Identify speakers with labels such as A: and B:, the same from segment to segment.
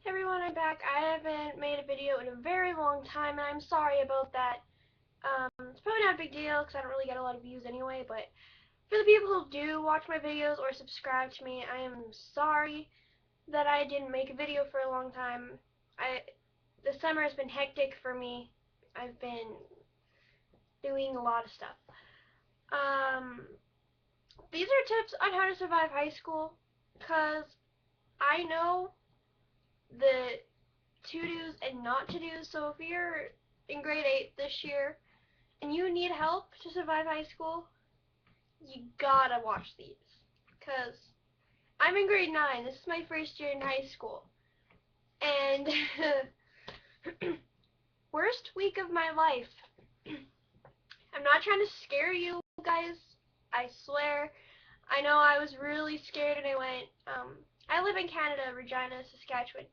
A: Everyone, I'm back. I haven't made a video in a very long time, and I'm sorry about that. It's probably not a big deal because I don't really get a lot of views anyway, but for the people who do watch my videos or subscribe to me, I am sorry that I didn't make a video for a long time. The summer has been hectic for me. I've been doing a lot of stuff. Um, these are tips on how to survive high school, because I know the to-dos and not to-dos. So if you're in grade 8 this year and you need help to survive high school, you gotta watch these. Because I'm in grade 9. This is my first year in high school. And worst week of my life. I'm not trying to scare you guys. I swear. I know I was really scared and I went, I live in Canada, Regina, Saskatchewan.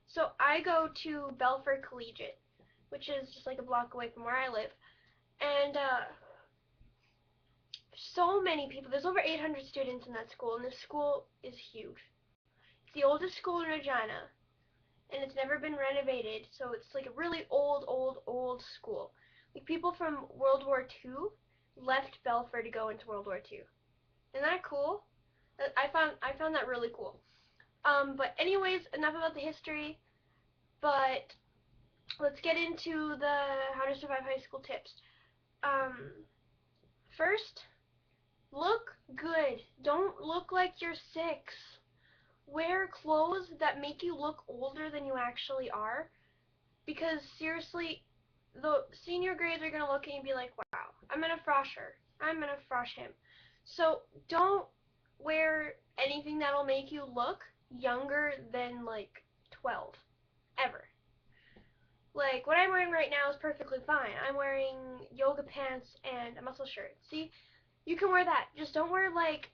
A: So I go to Belfort Collegiate, which is just like a block away from where I live. And so many people. There's over 800 students in that school, and this school is huge. It's the oldest school in Regina, and it's never been renovated, so it's like a really old school. Like people from World War II left Belfort to go into World War II. Isn't that cool? I found that really cool. But anyways, enough about the history. But let's get into the how to survive high school tips. First, look good. Don't look like you're 6. Wear clothes that make you look older than you actually are. Because seriously, the senior grades are going to look at you and be like, wow, I'm going to frosh her. I'm going to frosh him. So don't wear anything that'll make you look younger than like 12. Ever. Like, what I'm wearing right now is perfectly fine. I'm wearing yoga pants and a muscle shirt. See, you can wear that. Just don't wear like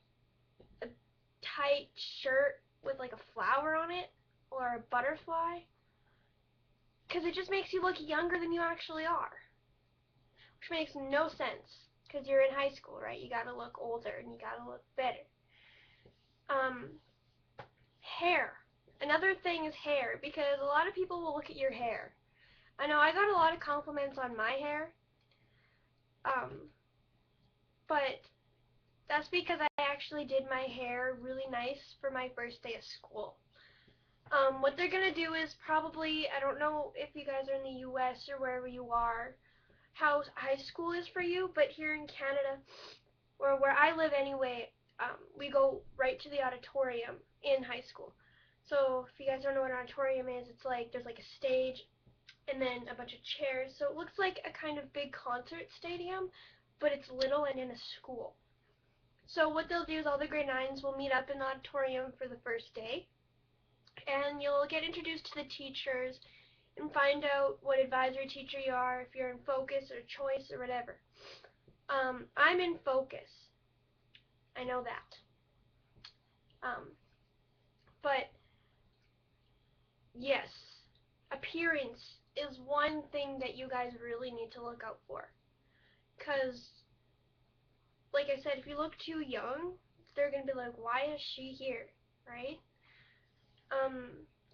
A: a tight shirt with like a flower on it or a butterfly, because it just makes you look younger than you actually are, which makes no sense because you're in high school, right? You gotta look older and you gotta look better. Hair. Another thing is hair, because a lot of people will look at your hair. I know I got a lot of compliments on my hair, but that's because I actually did my hair really nice for my first day of school. What they're gonna do is probably, I don't know if you guys are in the US or wherever you are, how high school is for you, but here in Canada, or where I live anyway, we go right to the auditorium in high school. So if you guys don't know what an auditorium is, it's like there's like a stage and then a bunch of chairs. So it looks like a kind of big concert stadium, but it's little and in a school. So what they'll do is all the grade 9s will meet up in the auditorium for the first day, and you'll get introduced to the teachers and find out what advisory teacher you are, if you're in focus or choice or whatever. I'm in focus. I know that. But yes, appearance is one thing that you guys really need to look out for. Because, like I said, if you look too young, they're going to be like, why is she here? Right?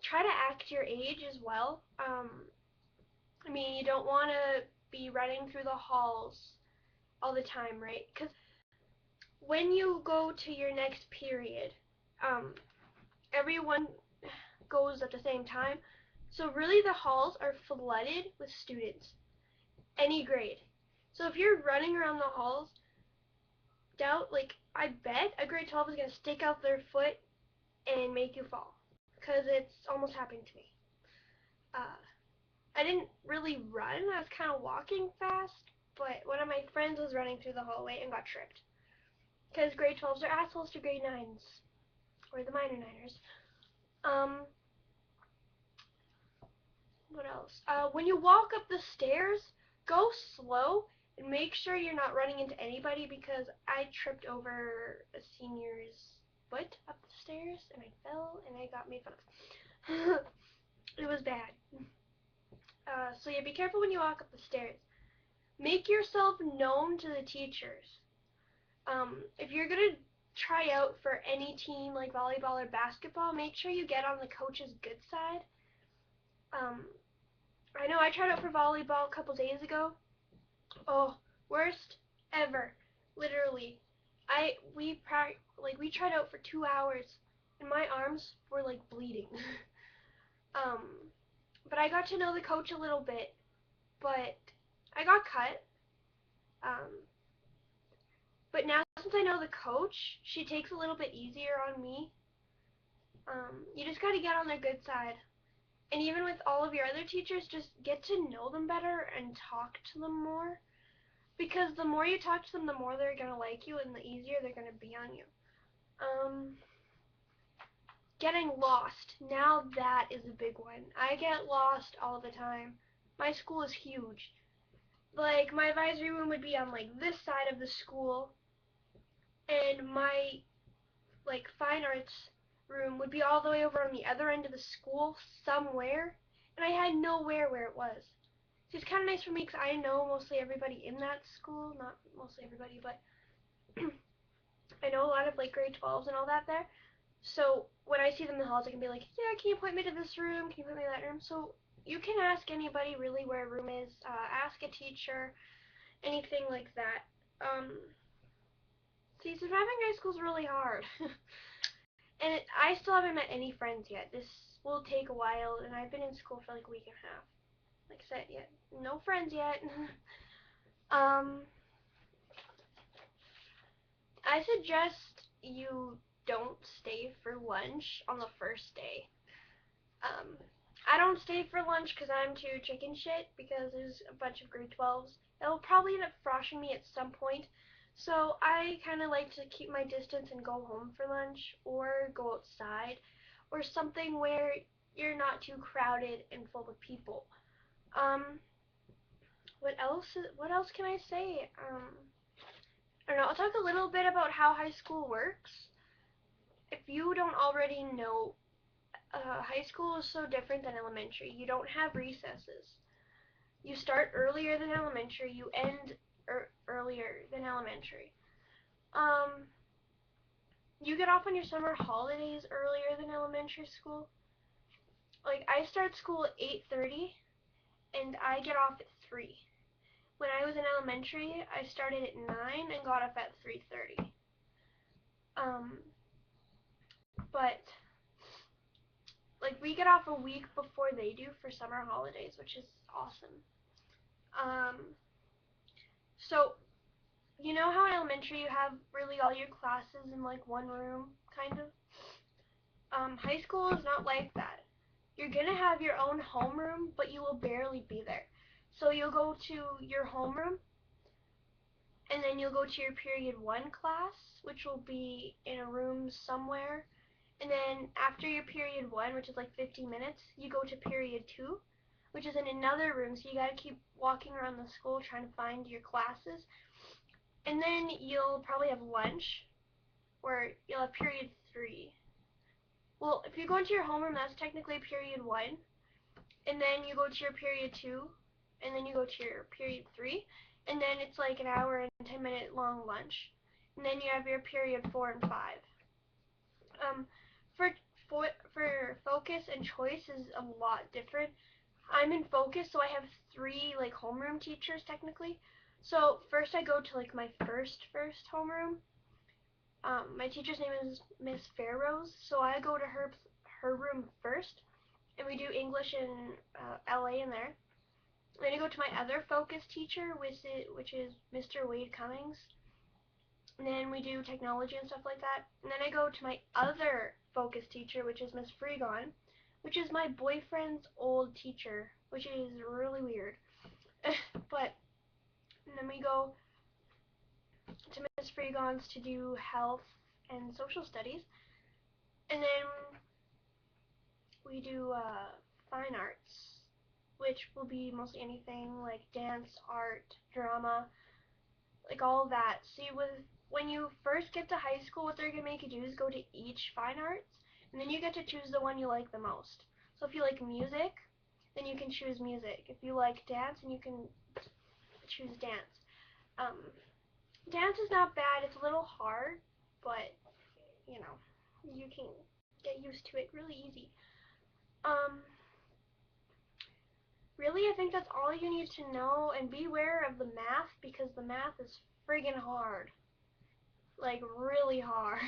A: Try to act your age as well. I mean, you don't want to be running through the halls all the time, right? Because when you go to your next period, everyone goes at the same time. So really the halls are flooded with students, any grade. So if you're running around the halls, I bet a grade 12 is going to stick out their foot and make you fall. Because it's almost happened to me. I didn't really run, I was kind of walking fast, but one of my friends was running through the hallway and got tripped. Because grade 12s are assholes to grade 9s, or the minor niners. What else? When you walk up the stairs, go slow and make sure you're not running into anybody, because I tripped over a senior's foot up the stairs and I fell and I got made fun of. It was bad. So yeah, be careful when you walk up the stairs. Make yourself known to the teachers. If you're gonna try out for any team like volleyball or basketball, make sure you get on the coach's good side. Um, I know I tried out for volleyball a couple days ago. Oh, worst ever, literally. We tried out for 2 hours, and my arms were like bleeding. um, but I got to know the coach a little bit, but I got cut. Um, but now since I know the coach, she takes a little bit easier on me. You just gotta get on their good side. And even with all of your other teachers, just get to know them better and talk to them more. Because the more you talk to them, the more they're gonna like you and the easier they're gonna be on you. Um, Getting lost. Now that is a big one. I get lost all the time. My school is huge. Like, my advisory room would be on, like, this side of the school, and my, like, fine arts room would be all the way over on the other end of the school somewhere, and I had nowhere where it was. So it's kind of nice for me because I know mostly everybody in that school. Not mostly everybody, but I know a lot of, like, grade 12s and all that there. So when I see them in the halls, I can be like, yeah, can you point me to this room? Can you point me to that room? So you can ask anybody really where a room is. Ask a teacher, anything like that. See, surviving high school is really hard. And I still haven't met any friends yet. This will take a while, and I've been in school for like a week and a half. Like I said, yet no friends yet. um, I suggest you don't stay for lunch on the first day. Um, I don't stay for lunch because I'm too chicken shit because there's a bunch of grade 12s. It'll probably end up froshing me at some point. So I kind of like to keep my distance and go home for lunch or go outside or something where you're not too crowded and full of people. Um, what else can I say? I don't know. I'll talk a little bit about how high school works. If you don't already know, high school is so different than elementary. You don't have recesses. You start earlier than elementary. You end earlier than elementary. Um, you get off on your summer holidays earlier than elementary school. Like I start school at 8:30 and I get off at 3. When I was in elementary, I started at 9 and got off at 3:30. Um, but like we get off a week before they do for summer holidays, which is awesome. Um, so you know how in elementary you have really all your classes in like one room, kind of? High school is not like that. You're gonna have your own homeroom, but you will barely be there. So you'll go to your homeroom, and then you'll go to your period 1 class, which will be in a room somewhere. And then after your period 1, which is like 15 minutes, you go to period 2, which is in another room. So you gotta keep walking around the school trying to find your classes. And then you'll probably have lunch, where you'll have period 3. Well, if you go into your homeroom, that's technically period 1. And then you go to your period 2, and then you go to your period 3, and then it's like an hour and 10-minute long lunch. And then you have your period 4 and 5. Um, for, for focus and choice is a lot different. I'm in focus, so I have 3 like homeroom teachers technically. So first I go to like my first homeroom. My teacher's name is Miss Fairrose, so I go to her room first, and we do English and LA in there. Then I go to my other focus teacher, which is Mr. Wade Cummings. And then we do technology and stuff like that. And then I go to my other focus teacher, which is Miss Freegon, which is my boyfriend's old teacher, which is really weird. But and then we go to Miss Freegon's to do health and social studies. And then we do fine arts, which will be mostly anything like dance, art, drama, like all of that. See, when you first get to high school, what they're gonna make you do is go to each fine arts, and then you get to choose the one you like the most. So if you like music, then you can choose music. If you like dance, then you can choose dance. Um, Dance is not bad. It's a little hard, but you know, you can get used to it really easy. Um, I think that's all you need to know, and beware of the math because the math is friggin' hard. Like, really hard.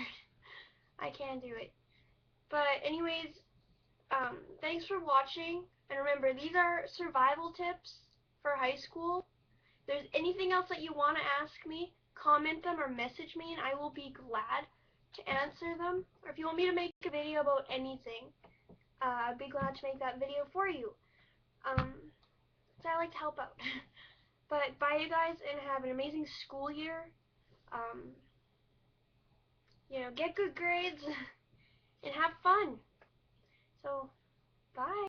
A: I can't do it. But anyways, thanks for watching, and remember, these are survival tips for high school. If there's anything else that you want to ask me, comment them or message me, and I will be glad to answer them. Or if you want me to make a video about anything, I'd be glad to make that video for you. So I like to help out. But bye, you guys, and have an amazing school year. Get good grades and have fun. So, bye.